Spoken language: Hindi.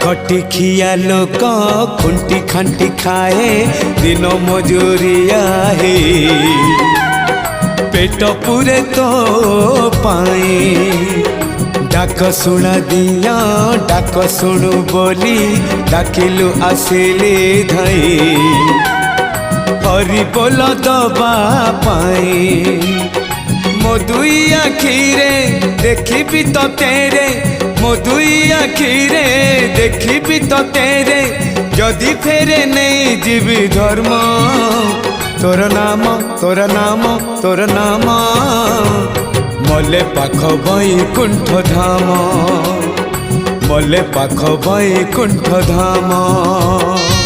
खटी खिया लोक खुंटी खांटी खाए दिन मजूरिया है पेट पूरे तो पाए डाक शुणा दिया डाक शुणु बोली डाकिलु आसिले धाई हरि बोल दबा पाए मो दुई आखिरे देखी तो तेरे मो दुई आखिरे देखी तो तेरे जदि फेरे नहीं जीवी धर्म तोर नाम तोर नाम तोर नाम मले पाख बैकुंठ धाम मले पाख बैकुंठ धाम।